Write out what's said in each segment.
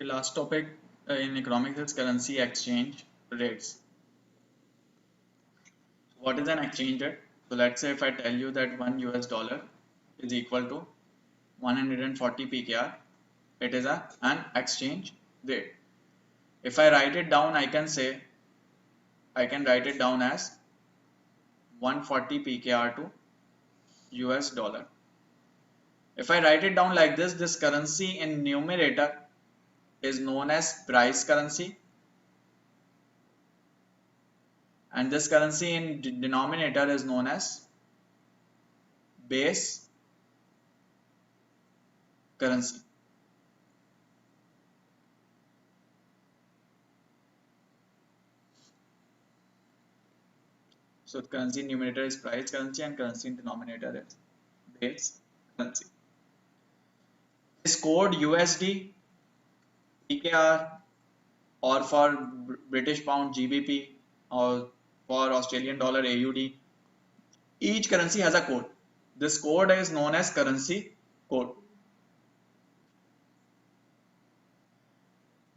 The last topic in economics is currency exchange rates. What is an exchange rate? So let's say if I tell you that $1 is equal to 140 PKR, it is an exchange rate. If I write it down, I can write it down as 140 PKR to US dollar. If I write it down like this currency in numerator is known as price currency, and this currency in denominator is known as base currency. So currency in numerator is price currency and currency in denominator is base currency. This code USD, PKR, or for British pound GBP, or for Australian dollar AUD, each currency has a code. This code is known as currency code.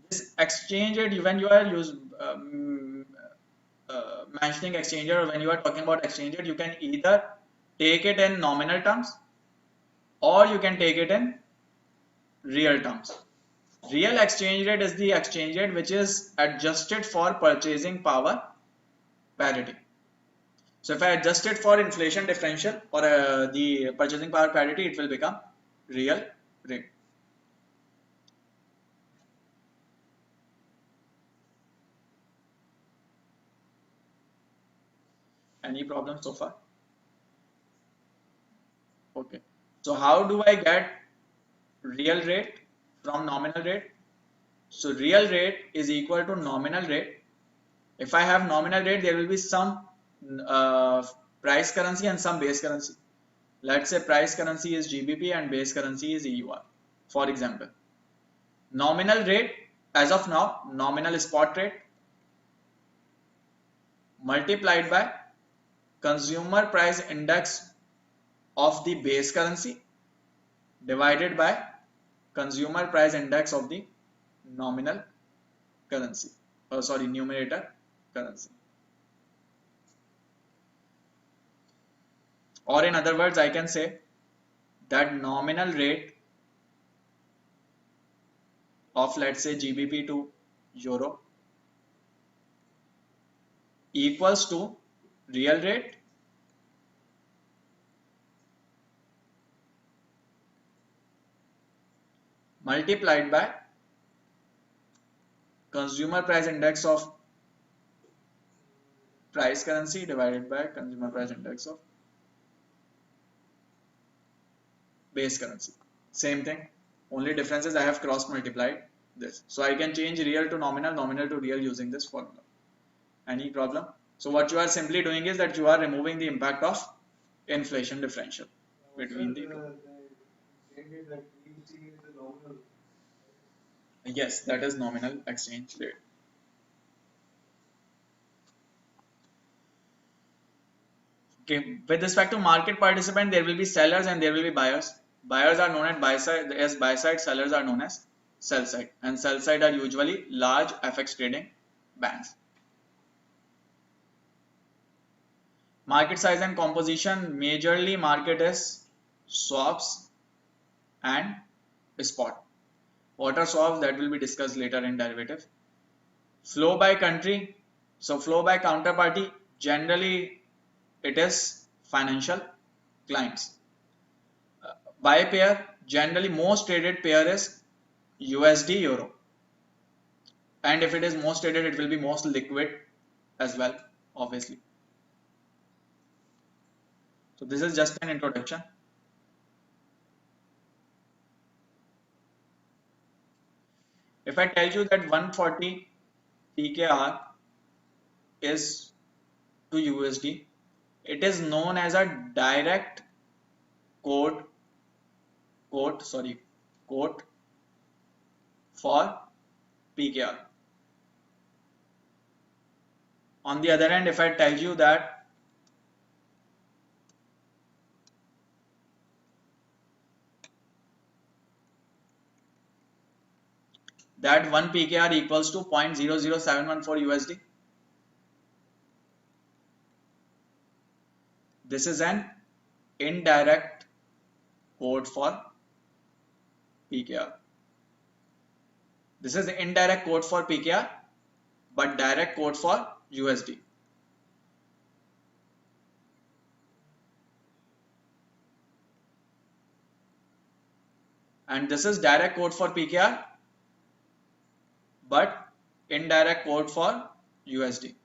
This exchange rate, when you are mentioning exchange rate, or when you are talking about exchange rate, you can either take it in nominal terms or you can take it in real terms. Real exchange rate is the exchange rate which is adjusted for purchasing power parity. So if I adjust it for inflation differential or the purchasing power parity, it will become real rate. Any problem so far? Okay. So how do I get real rate from nominal rate? So real rate is equal to nominal rate. If I have nominal rate, there will be some uh, price currency and some base currency. Let's say price currency is GBP and base currency is EUR. For example, nominal rate as of now, nominal spot rate multiplied by consumer price index of the base currency divided by consumer price index of the nominal currency, numerator currency. Or in other words, I can say that nominal rate of, let's say, GBP to euro equals to real rate multiplied by consumer price index of price currency divided by consumer price index of base currency. Same thing, only difference is I have cross multiplied this. So I can change real to nominal, nominal to real using this formula. Any problem? So what you are simply doing is that you are removing the impact of inflation differential between the two. Yes, that is nominal exchange rate. Okay, with respect to market participant, there will be sellers and there will be buyers. Buyers are known as buy side, sellers are known as sell side, and sell side are usually large FX trading banks. Market size and composition, majorly market is swaps and spot. What are swaps? That will be discussed later in derivative. Flow by country, so flow by counterparty, generally it is financial clients. By pair, generally most traded pair is USD Euro, and if it is most traded, it will be most liquid as well, obviously. So this is just an introduction. If I tell you that 140 PKR is to USD, it is known as a direct quote quote for PKR. On the other hand, if I tell you that that 1 PKR equals to 0.00714 USD. This is an indirect code for PKR. This is the indirect code for PKR, but direct code for USD. And this is direct code for PKR, but indirect code for USD.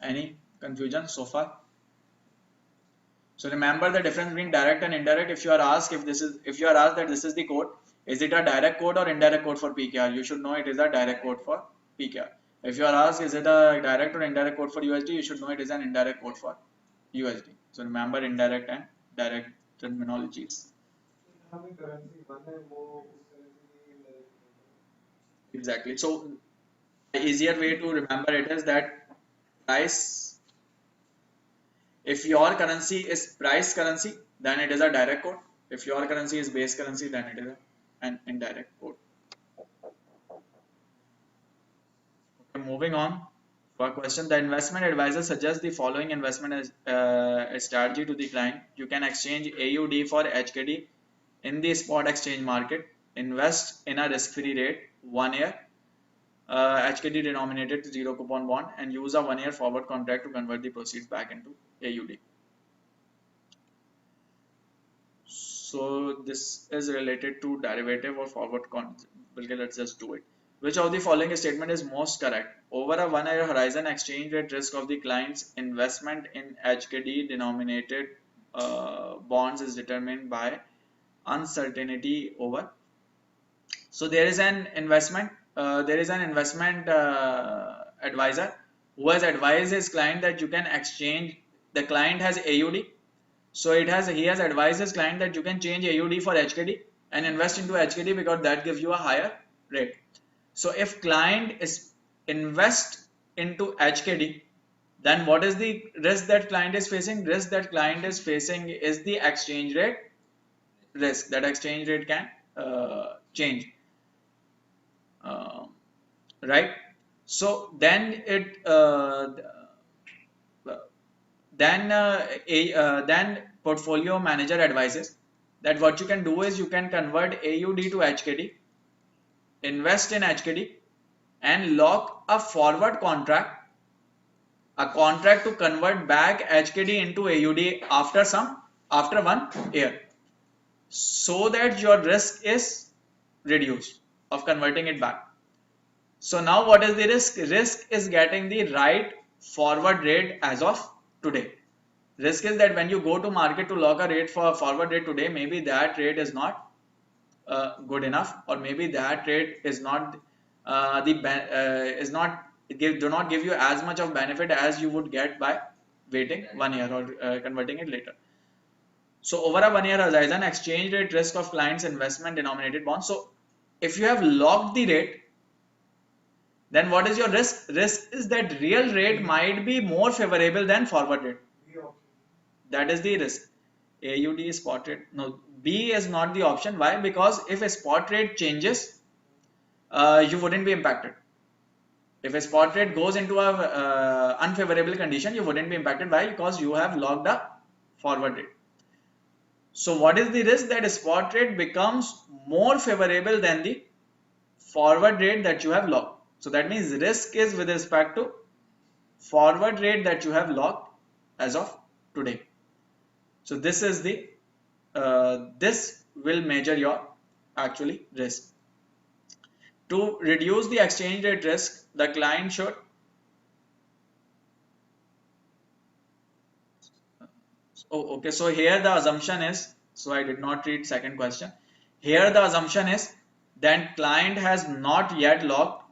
Any confusion so far? So remember the difference between direct and indirect. If you are asked that this is the code, is it a direct code or indirect code for PKR? You should know it is a direct code for PKR. If you are asked is it a direct or indirect code for USD, you should know it is an indirect code for USD. So remember indirect and direct terminologies. Exactly. So the easier way to remember it is that price, if your currency is price currency, then it is a direct code. If your currency is base currency, then it is an indirect code. Okay, moving on for a question. The investment advisor suggests the following investment as strategy to the client. You can exchange AUD for HKD in the spot exchange market. Invest in a risk-free rate, 1 year, HKD denominated to zero coupon bond, and use a 1 year forward contract to convert the proceeds back into AUD. So this is related to derivative or forward contract. Okay, let's just do it. Which of the following statement is most correct? Over a 1 year horizon, exchange rate risk of the client's investment in HKD denominated bonds is determined by uncertainty over. So there is an investment advisor who has advised his client that you can exchange. The client has AUD, so he has advised his client that you can change AUD for HKD and invest into HKD because that gives you a higher rate. So if client is invest into HKD, then what is the risk that client is facing? Risk that client is facing is the exchange rate risk. That exchange rate can change, right? So then then portfolio manager advises that what you can do is you can convert AUD to HKD, invest in HKD, and lock a forward contract, to convert back HKD into AUD after 1 year, so that your risk is reduced of converting it back. So now what is the risk? Risk is getting the right forward rate as of today. Risk is that when you go to market to lock a rate for forward rate today, maybe that rate is not good enough, or maybe that rate is not do not give you as much of benefit as you would get by waiting 1 year or converting it later. So over a 1 year horizon, exchange rate risk of clients investment denominated bonds. So if you have locked the rate, then what is your risk? Risk is that real rate might be more favorable than forward rate. That is the risk. AUD is spot rate. No, B is not the option. Why? Because if a spot rate changes, you wouldn't be impacted. If a spot rate goes into a unfavorable condition, you wouldn't be impacted. Why? Because you have locked a forward rate. So what is the risk? That a spot rate becomes more favorable than the forward rate that you have locked. So that means risk is with respect to forward rate that you have locked as of today. So this is the this will measure your actually risk. To reduce the exchange rate risk, the client should okay. So here the assumption is, so I did not read second question. Here the assumption is that client has not yet locked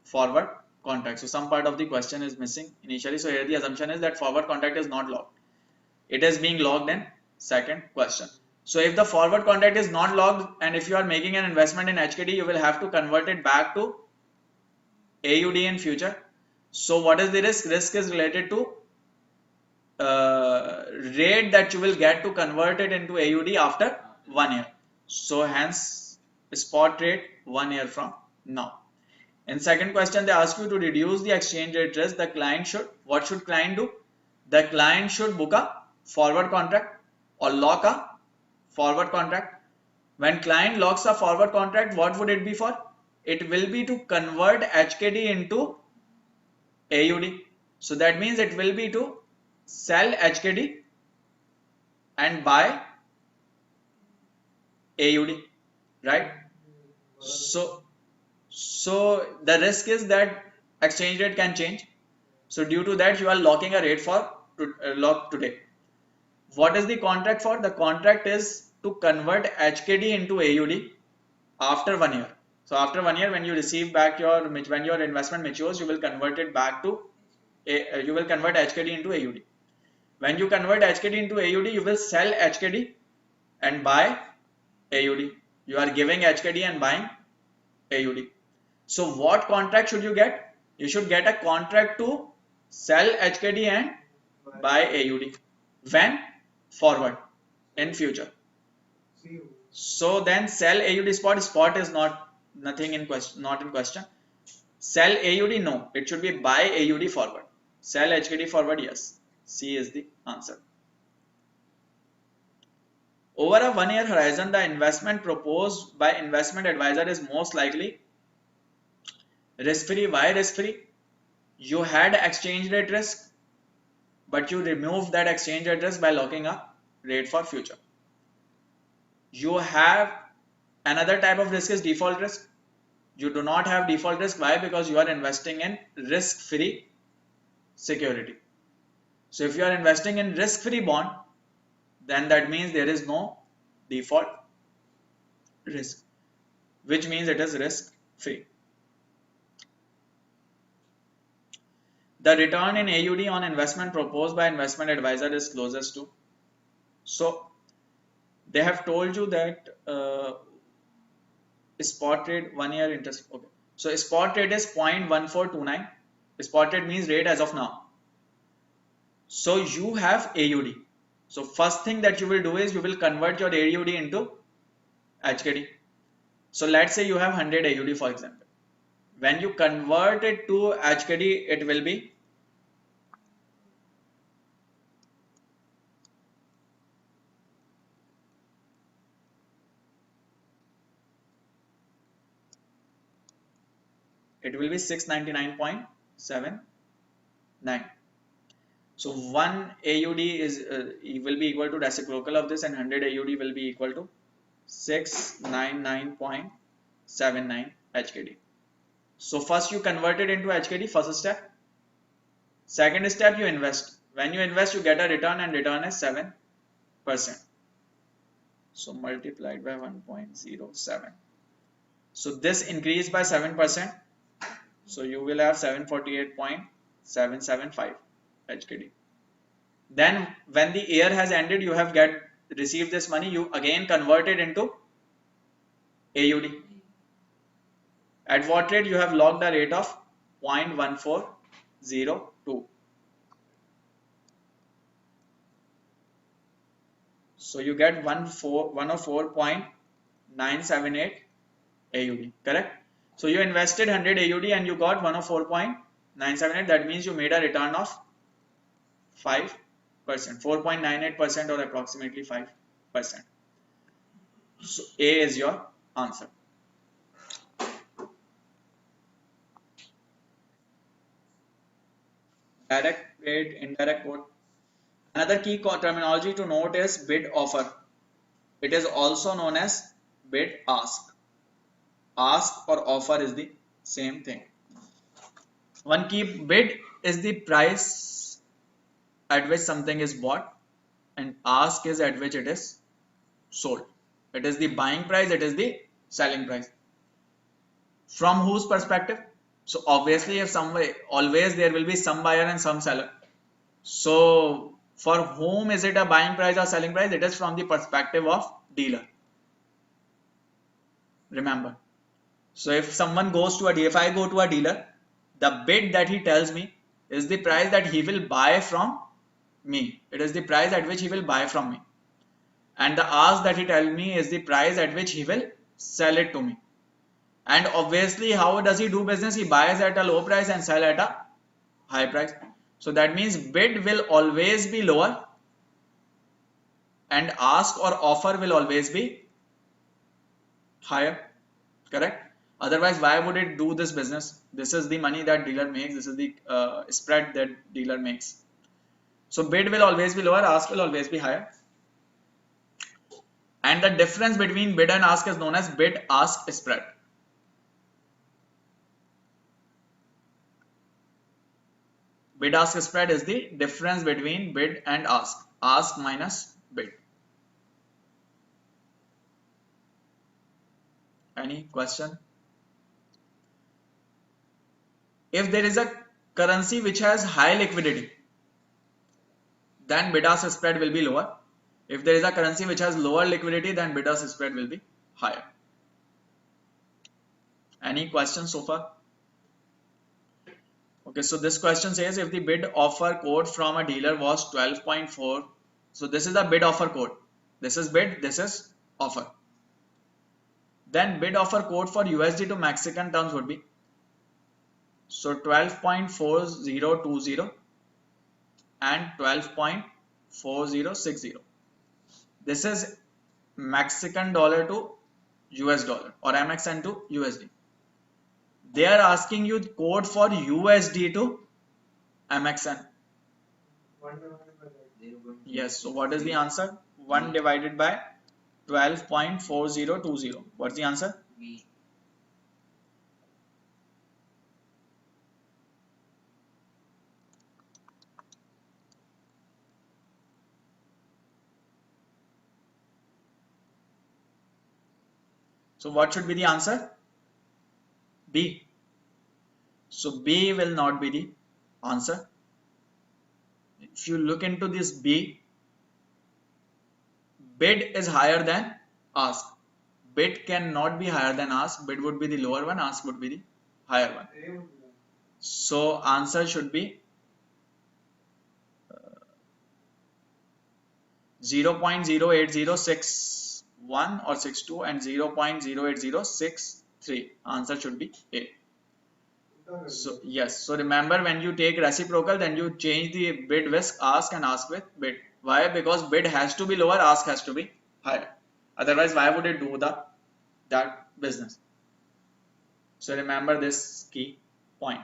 forward contract. So some part of the question is missing initially. So here the assumption is that forward contract is not locked. It is being locked in second question. So if the forward contract is not locked, and if you are making an investment in HKD, you will have to convert it back to AUD in future. So what is the risk? Risk is related to rate that you will get to convert it into AUD after 1 year. So hence spot rate 1 year from now. In second question, they ask you to reduce the exchange rate risk. The client should, what should client do? The client should book a forward contract or lock a forward contract. When client locks a forward contract, what would it be for? It will be to convert HKD into AUD. So that means it will be to sell HKD and buy AUD, right? So the risk is that exchange rate can change. So due to that, you are locking a rate for lock today. What is the contract for? The contract is to convert HKD into AUD after 1 year. So after 1 year, when you receive back when your investment matures, you will convert it back to you will convert HKD into AUD. When you convert HKD into AUD, you will sell HKD and buy AUD. You are giving HKD and buying AUD. So what contract should you get? You should get a contract to sell HKD and buy AUD. When? Forward, in future. So then sell AUD spot. Spot is nothing in question, not in question. Sell AUD, no. It should be buy AUD forward. Sell HKD forward, yes. C is the answer. Over a 1 year horizon, the investment proposed by investment advisor is most likely risk-free. Why risk-free? You had exchange rate risk, but you removed that exchange rate risk by locking a rate for future. You have another type of risk is default risk. You do not have default risk. Why? Because you are investing in risk-free security. So if you are investing in risk-free bond, then that means there is no default risk, which means it is risk-free. The return in AUD on investment proposed by investment advisor is closest to. So they have told you that spot rate 1 year interest. Okay. So spot rate is 0.1429. Spot rate means rate as of now. So you have AUD. So first thing that you will do is you will convert your AUD into HKD. So let's say you have 100 AUD for example. When you convert it to HKD, it will be it will be 699.79. So 1 AUD is will be equal to reciprocal of this, and 100 AUD will be equal to 699.79 HKD. So first you convert it into HKD, first step. Second step, you invest. When you invest, you get a return, and return is 7%. So multiplied by 1.07. So this increased by 7%. So you will have 748.775 HKD. Then when the year has ended, you have received this money, you again convert it into AUD. At what rate? You have logged a rate of 0.1402. So you get 104.978 AUD, correct? So you invested 100 AUD and you got 104.978. That means you made a return of 5%, 4.98% or approximately 5%. So A is your answer. Direct trade, indirect quote. Another key terminology to note is bid offer. It is also known as bid ask. Ask or offer is the same thing. One key: bid is the price at which something is bought, and ask is at which it is sold. It is the buying price, it is the selling price. From whose perspective? So obviously, if always there will be some buyer and some seller. So for whom is it a buying price or selling price? It is from the perspective of dealer. Remember. So if someone goes to if I go to a dealer, the bid that he tells me is the price that he will buy from me. It is the price at which he will buy from me. And the ask that he tell me is the price at which he will sell it to me. And obviously, how does he do business? He buys at a low price and sell at a high price. So that means bid will always be lower and ask or offer will always be higher. Correct? Otherwise, why would it do this business? This is the money that dealer makes. This is the spread that dealer makes. So bid will always be lower, ask will always be higher. And the difference between bid and ask is known as bid ask spread. Bid ask spread is the difference between bid and ask minus bid. Any question? If there is a currency which has high liquidity, then bid ask spread will be lower. If there is a currency which has lower liquidity, then bid ask spread will be higher. Any questions so far? Okay, so this question says if the bid offer code from a dealer was 12.4, so this is the bid offer code. This is bid, this is offer. Then bid offer code for USD to Mexican terms would be, so 12.4020 and 12.4060. This is Mexican dollar to US dollar or MXN to USD. They are asking you code for USD to MXN. Yes, so what is the answer? 1 divided by 12.4020. What's the answer? B. So what should be the answer? B. So B will not be the answer. If you look into this B, bid is higher than ask. Bid cannot be higher than ask. Bid would be the lower one, ask would be the higher one. So answer should be 0.08061 or 62 and 0.08063. Answer should be A. So yes, so remember when you take reciprocal, then you change the bid with ask and ask with bid. Why? Because bid has to be lower, ask has to be higher. Otherwise, why would it do that business? So remember this key point.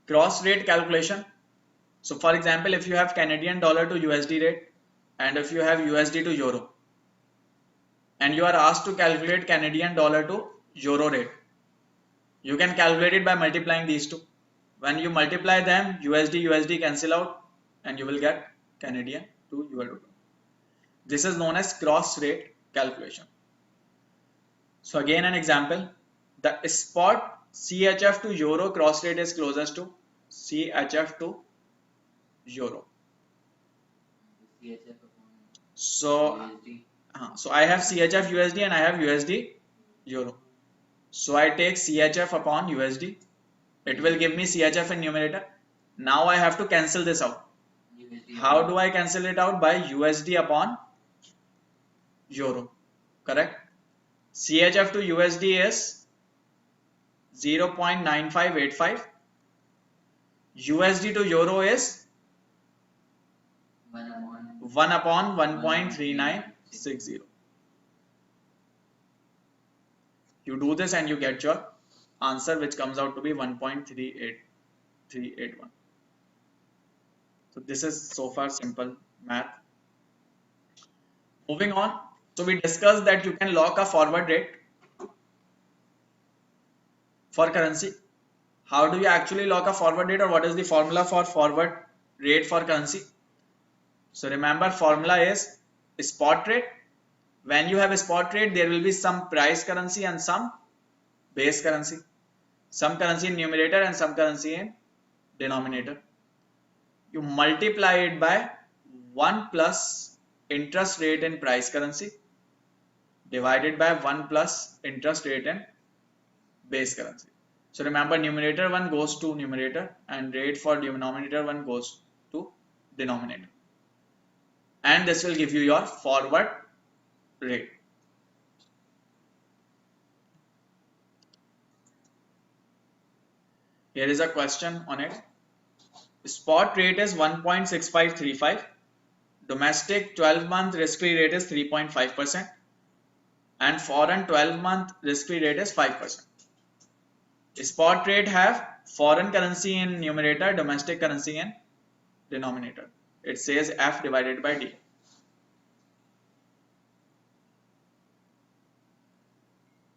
Cross rate calculation. So for example, if you have Canadian dollar to USD rate and if you have USD to euro, and you are asked to calculate Canadian dollar to euro rate, you can calculate it by multiplying these two. When you multiply them, USD cancel out and you will get Canadian to euro. This is known as cross rate calculation. So again an example, the spot CHF to euro cross rate is closest to CHF to euro. So I have CHF USD and I have USD euro. So I take CHF upon USD. It will give me CHF in numerator. Now I have to cancel this out. How do I cancel it out? By USD upon euro. Correct? CHF to USD is 0.9585. USD to euro is 1 upon 1.3960. You do this and you get your answer, which comes out to be 1.38381. So this is so far simple math. Moving on. So we discussed that you can lock a forward rate for currency. How do you actually lock a forward rate, or what is the formula for forward rate for currency? So remember, formula is spot rate. When you have a spot rate, there will be some price currency and some base currency. Some currency in numerator and some currency in denominator. You multiply it by 1 plus interest rate in price currency divided by 1 plus interest rate in base currency. So remember, numerator 1 goes to numerator and rate for denominator 1 goes to denominator. And this will give you your forward rate. Here is a question on it. Spot rate is 1.6535. Domestic 12-month risk-free rate is 3.5%. And foreign 12-month risk-free rate is 5%. Spot rate have foreign currency in numerator, domestic currency in denominator. It says F divided by D.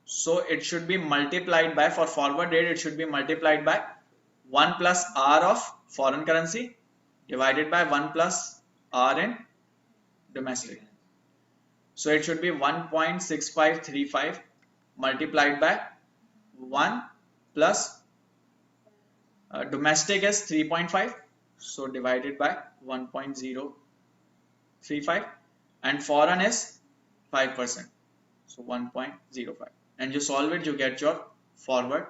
So it should be multiplied by, for forward rate, it should be multiplied by 1 plus R of foreign currency divided by 1 plus R in domestic. So it should be 1.6535 multiplied by 1 plus domestic is 3.5. So divided by 1.035 and foreign is 5%. So 1.05. And you solve it, you get your forward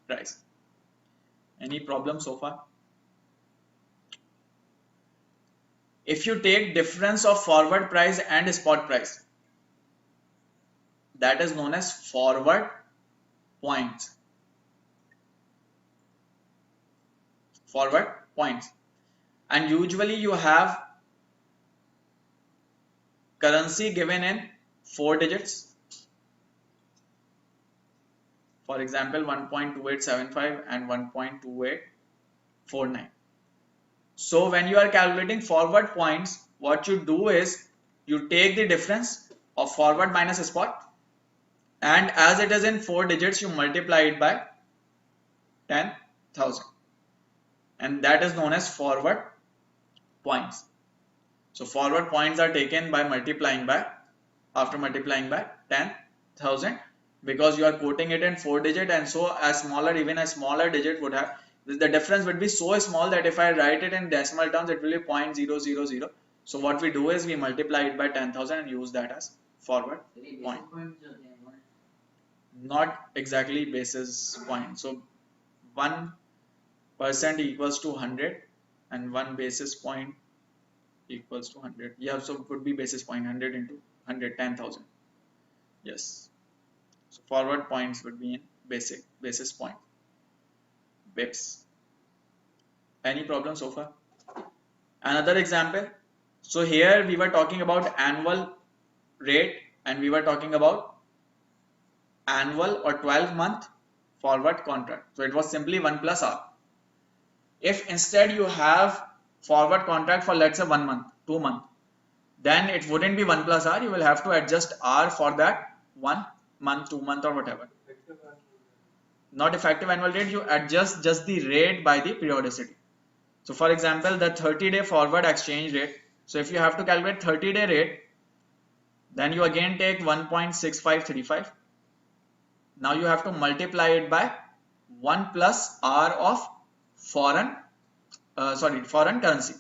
price. Any problem so far? If you take difference of forward price and spot price, that is known as forward points. Forward points. And usually you have currency given in 4 digits. For example, 1.2875 and 1.2849. So when you are calculating forward points, what you do is you take the difference of forward minus spot, and as it is in 4 digits, you multiply it by 10,000, and that is known as forward points. So forward points are taken by multiplying by, after multiplying by 10,000, because you are quoting it in 4 digit, and so even a smaller digit would have, the difference would be so small that if I write it in decimal terms, it will be 0.000. So what we do is we multiply it by 10,000 and use that as forward point. Not exactly basis point. So 1% equals to 100 and 1 basis point equals to 100. Yeah, so it would be basis point, 100 into 100, 10,000. Yes. So forward points would be in basis point. Bips. Any problem so far? Another example. So here we were talking about annual rate and we were talking about annual or 12-month forward contract. So it was simply 1 plus R. If instead you have forward contract for, let's say, 1 month, 2 month, then it wouldn't be 1 plus R. You will have to adjust R for that 1 month, 2 month or whatever. Not effective annual rate, you adjust just the rate by the periodicity. So for example, the 30-day forward exchange rate. So if you have to calculate 30-day rate, then you again take 1.6535. Now you have to multiply it by 1 plus R of foreign currency.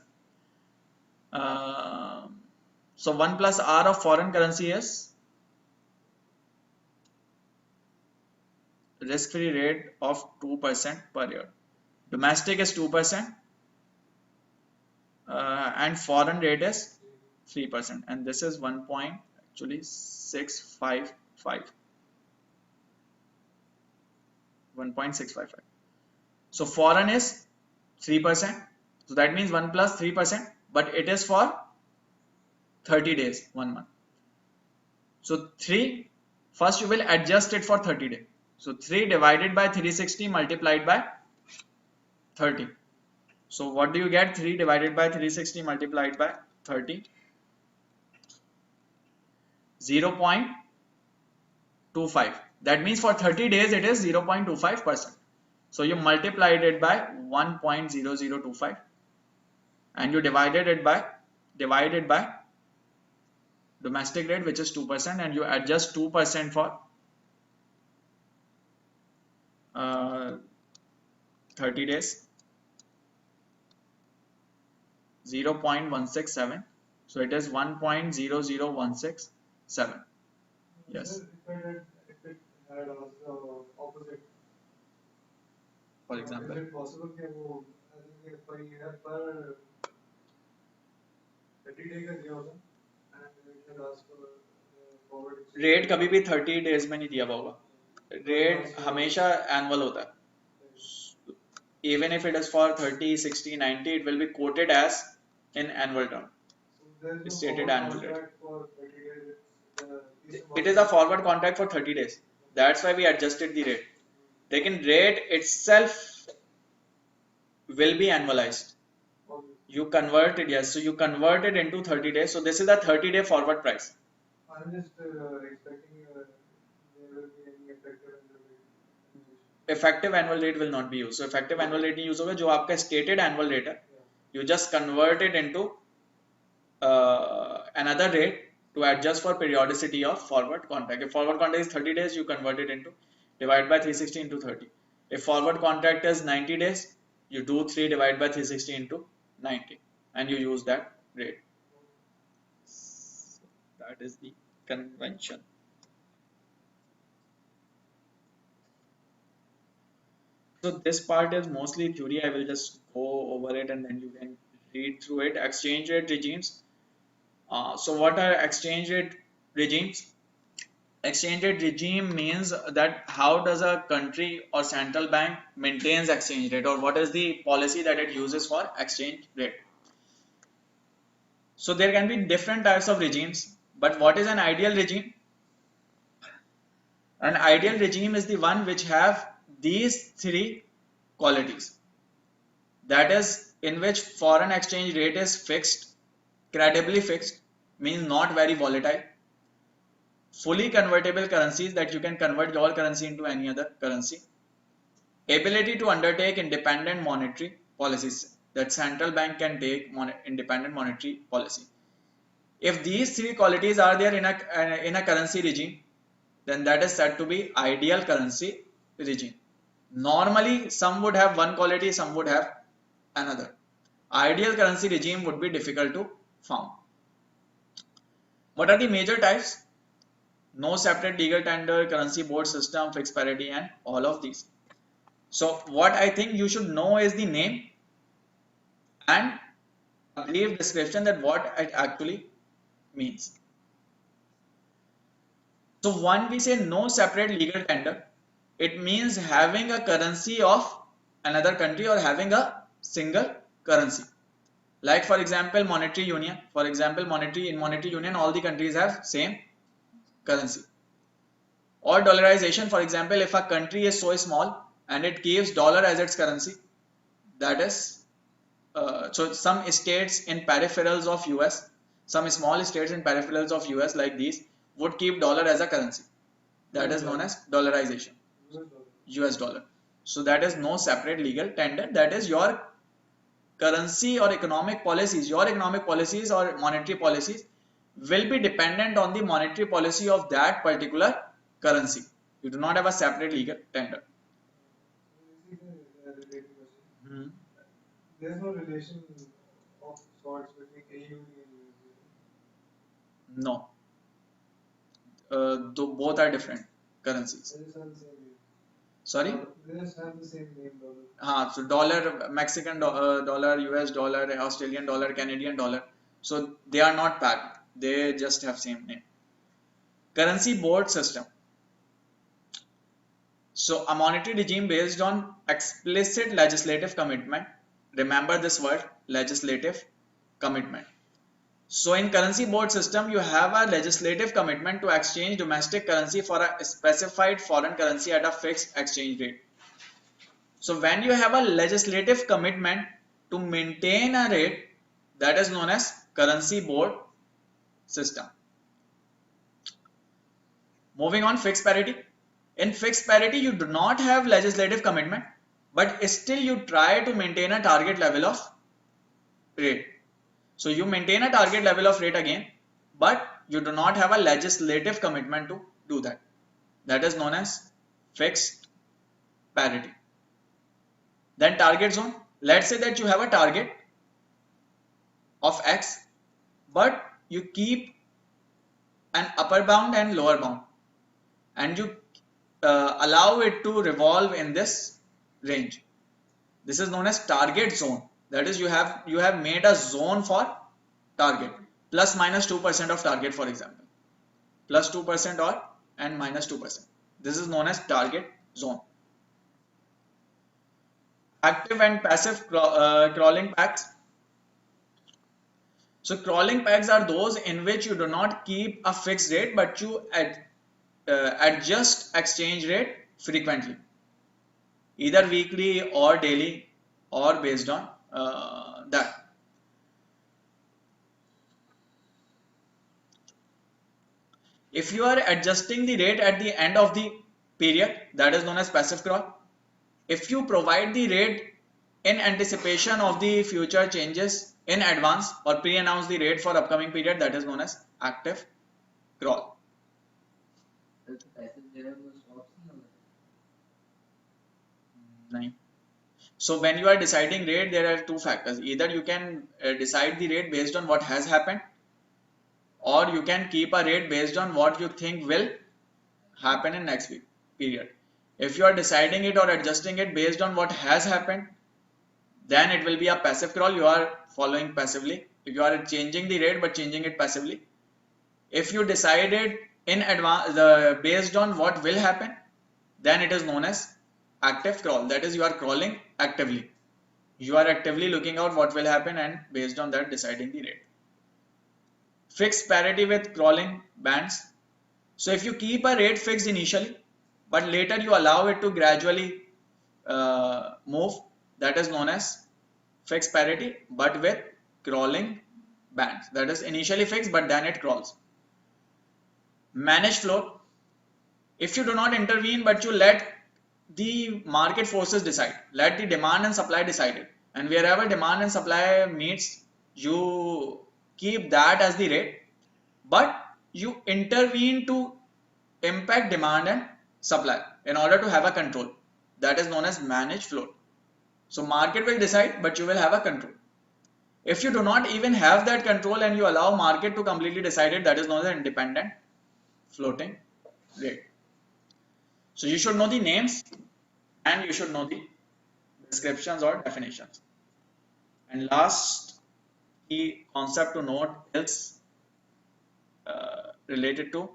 So 1 plus R of foreign currency is risk-free rate of 2% per year. Domestic is 2%. And foreign rate is 3%, and this is 1.655. 1.655. So foreign is 3%. So that means 1 plus 3%, but it is for 30 days, 1 month. So 3, first you will adjust it for 30 days. So 3 divided by 360 multiplied by 30. So what do you get? 3 divided by 360 multiplied by 30. 0.25. That means for 30 days it is 0.25%. So you multiplied it by 1.0025 and you divided by domestic rate, which is 2%, and you adjust 2% for 30 days. 0.167. So it is 1.00167. Yes. If it had also opposite. for example. Is it possible कि वो per year per 30 day का दिया होगा and it has asked for forward exchange? Rate कभी भी 30 days में नहीं दिया हुआ होगा, रेट हमेशा एनुअल होता है. Even if it is for 30, 60, 90, it will be quoted as in annual term. So there is no Stated forward annual rate. contract for 30 days. It is a forward contract for 30 days. That's why we adjusted the rate. Lekin rate itself will be annualized. Okay. You convert it, yes. So you convert it into 30 days. So this is a 30-day forward price. I'm just expecting there will be any effective annual rate. Effective annual rate will not be used. So effective annual rate नहीं use होगा, जो आपका stated annual rate है, you just convert it into another rate to adjust for periodicity of forward contract. If forward contract is 30 days, you convert it into divide by 360 into 30. If forward contract is 90 days, you do 3 divide by 360 into 90 and you use that rate. So that is the convention. So this part is mostly theory. I will just go over it and then you can read through it. Exchange rate regimes. So what are exchange rate regimes? Exchange rate regime means that how does a country or central bank maintains exchange rate, or what is the policy that it uses for exchange rate. So there can be different types of regimes, but what is an ideal regime? An ideal regime is the one which have these three qualities. That is, in which foreign exchange rate is fixed, credibly fixed, means not very volatile. Fully convertible currencies, that you can convert your currency into any other currency. Ability to undertake independent monetary policies, that central bank can take independent monetary policy. If these three qualities are there in a currency regime, then that is said to be ideal currency regime. Normally, some would have one quality, some would have another. Ideal currency regime would be difficult to found. What are the major types? No separate legal tender, currency board system, fixed parity, and all of these. So what I think you should know is the name and a brief description that what it actually means. So when we say no separate legal tender, it means having a currency of another country or having a single currency. Like for example, monetary union. For example, in monetary union, all the countries have same currency. Or dollarization. For example, if a country is so small and it keeps dollar as its currency, that is so some states in peripherals of US, some small states in peripherals of US like these would keep dollar as a currency. That is known as dollarization. US dollar. So that is no separate legal tender. That is your currency or economic policies. Your economic policies or monetary policies will be dependent on the monetary policy of that particular currency. You do not have a separate legal tender. Hmm. There's no relation of sorts between AU and USD. No. Both are different currencies. They just have the same name. Sorry? They just have the same name, dollar. So dollar, Mexican dollar, US dollar, Australian dollar, Canadian dollar. So they are not packed. They just have same name. Currency board system. So a monetary regime based on explicit legislative commitment. Remember this word, legislative commitment. So in currency board system, you have a legislative commitment to exchange domestic currency for a specified foreign currency at a fixed exchange rate. So when you have a legislative commitment to maintain a rate, that is known as currency board system. Moving on, fixed parity. In fixed parity, you do not have legislative commitment, but still you try to maintain a target level of rate. So you maintain a target level of rate again, but you do not have a legislative commitment to do that. That is known as fixed parity. Then target zone. Let's say that you have a target of X, but you keep an upper bound and lower bound, and you allow it to revolve in this range. This is known as target zone. That is, you have made a zone for target, plus minus 2% of target, for example, plus 2% or and minus 2%. This is known as target zone. Active and passive crawling packs. So crawling packs are those in which you do not keep a fixed rate, but you adjust exchange rate frequently, either weekly or daily, or based on that. If you are adjusting the rate at the end of the period, that is known as passive crawl. If you provide the rate in anticipation of the future changes in advance or pre-announce the rate for upcoming period, that is known as active crawl. So when you are deciding rate, there are two factors. Either you can decide the rate based on what has happened, or you can keep a rate based on what you think will happen in next week period. If you are deciding it or adjusting it based on what has happened, then it will be a passive crawl. You are following passively. If you are changing the rate but changing it passively. If you decided in advance based on what will happen, then it is known as active crawl. That is, you are crawling actively. You are actively looking out what will happen and based on that deciding the rate. Fixed parity with crawling bands. So if you keep a rate fixed initially, but later you allow it to gradually move, that is known as fixed parity, but with crawling bands. That is initially fixed, but then it crawls. Managed float. If you do not intervene, but you let the market forces decide, let the demand and supply decide it, and wherever demand and supply meets, you keep that as the rate, but you intervene to impact demand and supply in order to have a control. That is known as managed float. So market will decide, but you will have a control. If you do not even have that control and you allow market to completely decide it, that is known as independent floating rate. So you should know the names and you should know the descriptions or definitions. And last key concept to note is related to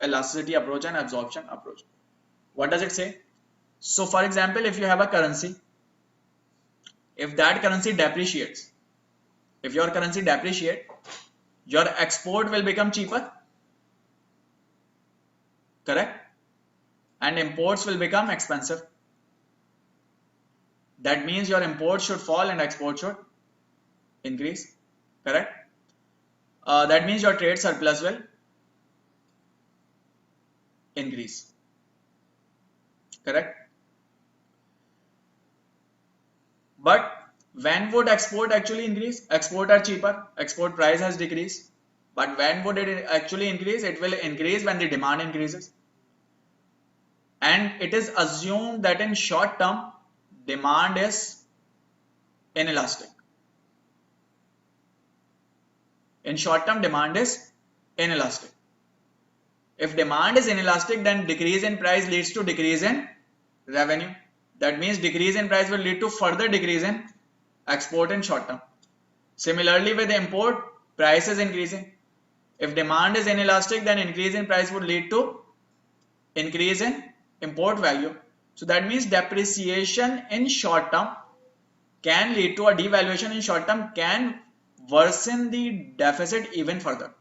elasticity approach and absorption approach. What does it say? So for example, if you have a currency, if that currency depreciates, if your currency depreciates, your export will become cheaper, correct? And imports will become expensive. That means your imports should fall and export should increase, correct? That means your trade surplus will increase, correct? But when would export actually increase? Export are cheaper, export price has decreased. But when would it actually increase? It will increase when the demand increases. And it is assumed that in short term, demand is inelastic. In short term, demand is inelastic. If demand is inelastic, then decrease in price leads to decrease in revenue. That means decrease in price will lead to further decrease in export in short term. Similarly, with import, price is increasing. If demand is inelastic, then increase in price would lead to increase in import value. So that means depreciation in short term can lead to a devaluation in short term, can worsen the deficit even further.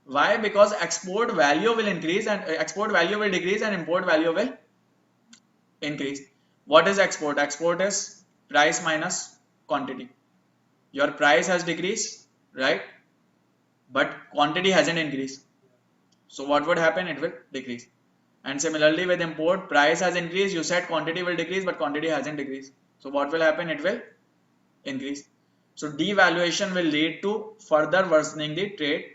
Why? Because export value will increase and export value will decrease and import value will increase. What is export? Export is price minus quantity. Your price has decreased, right? But quantity hasn't increased. So what would happen? It will decrease. And similarly with import, price has increased. You said quantity will decrease, but quantity hasn't decreased. So what will happen? It will increase. So devaluation will lead to further worsening the trade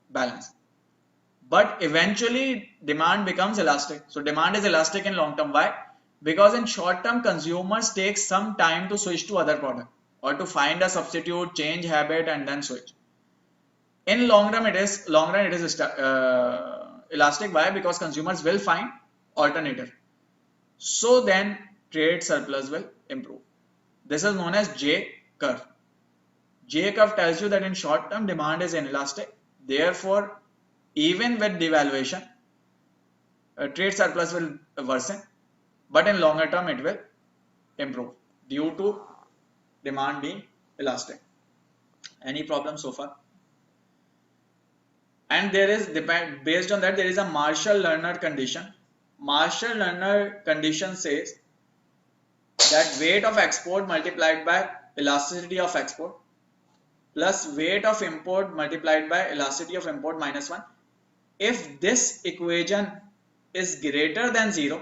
balance. But eventually demand becomes elastic. So demand is elastic in long term. Why? Because in short term, consumers take some time to switch to other product or to find a substitute, change habit, and then switch. In long run, it is elastic. Why? Because consumers will find alternative. So then trade surplus will improve. This is known as J curve. J curve tells you that in short term demand is inelastic. Therefore, even with devaluation, trade surplus will worsen, but in longer term it will improve due to demand being elastic. Any problem so far? And there is, based on that, there is a Marshall-Lerner condition. Marshall-Lerner condition says that weight of export multiplied by elasticity of export plus weight of import multiplied by elasticity of import minus 1. If this equation is greater than 0,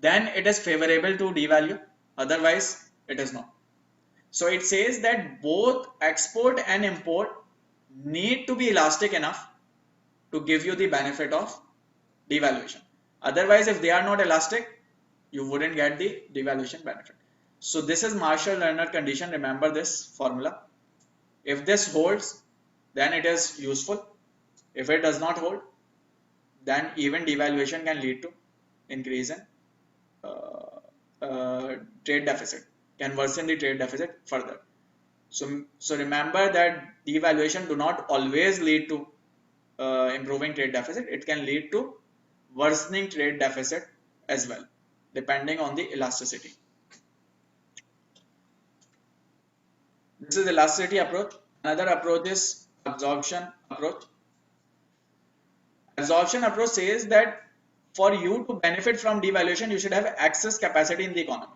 then it is favorable to devalue, otherwise it is not. So it says that both export and import need to be elastic enough to give you the benefit of devaluation. Otherwise, if they are not elastic, you wouldn't get the devaluation benefit. So this is Marshall-Lerner condition. Remember this formula. If this holds, then it is useful. If it does not hold, then even devaluation can lead to increase in trade deficit, can worsen the trade deficit further. So remember that devaluation do not always lead to improving trade deficit. It can lead to worsening trade deficit as well, depending on the elasticity. This is elasticity approach. Another approach is absorption approach. Absorption approach says that for you to benefit from devaluation, you should have excess capacity in the economy.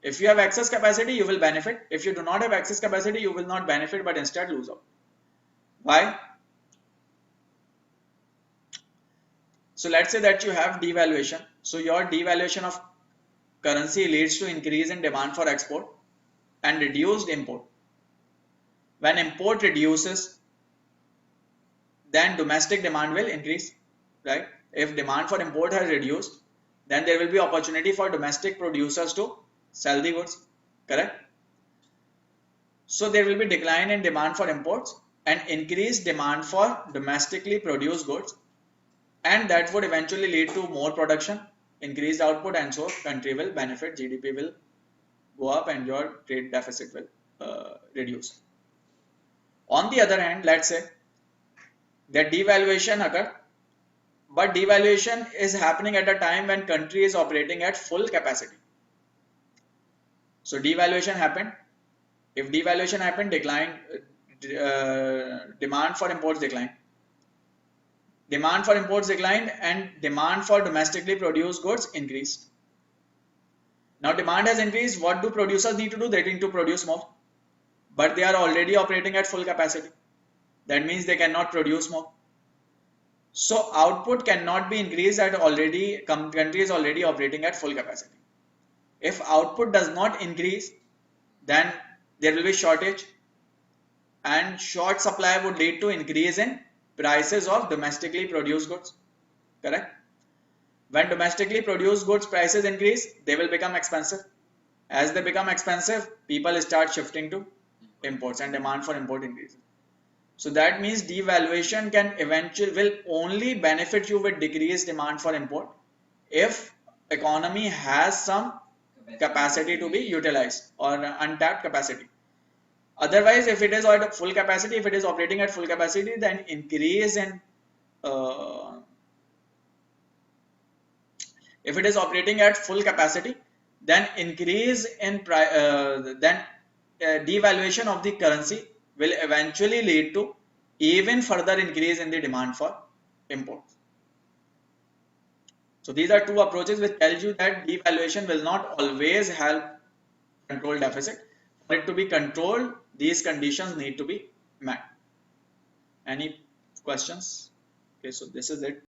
If you have excess capacity, you will benefit. If you do not have excess capacity, you will not benefit but instead lose out. Why? So let's say that you have devaluation. So your devaluation of currency leads to increase in demand for export and reduced import. When import reduces, then domestic demand will increase, right? If demand for import has reduced, then there will be opportunity for domestic producers to sell the goods, correct? So there will be decline in demand for imports and increased demand for domestically produced goods, and that would eventually lead to more production, increased output, and so country will benefit, GDP will go up and your trade deficit will reduce. On the other hand, let's say that devaluation occurred, but devaluation is happening at a time when country is operating at full capacity. So devaluation happened. If devaluation happened, demand for imports declined. Demand for imports declined and demand for domestically produced goods increased. Now demand has increased. What do producers need to do? They need to produce more. But they are already operating at full capacity. That means they cannot produce more. So output cannot be increased at country is already operating at full capacity. If output does not increase, then there will be shortage, and short supply would lead to increase in prices of domestically produced goods, correct? When domestically produced goods prices increase, they will become expensive. As they become expensive, people start shifting to imports and demand for import increases. So that means devaluation will only benefit you with decreased demand for import if economy has some capacity to be utilized or untapped capacity. Otherwise, if it is at full capacity, if it is operating at full capacity, then increase in if it is operating at full capacity, then increase in devaluation of the currency will eventually lead to even further increase in the demand for imports. So these are two approaches which tells you that devaluation will not always help control deficit. For it to be controlled, these conditions need to be met. Any questions? Okay, so this is it.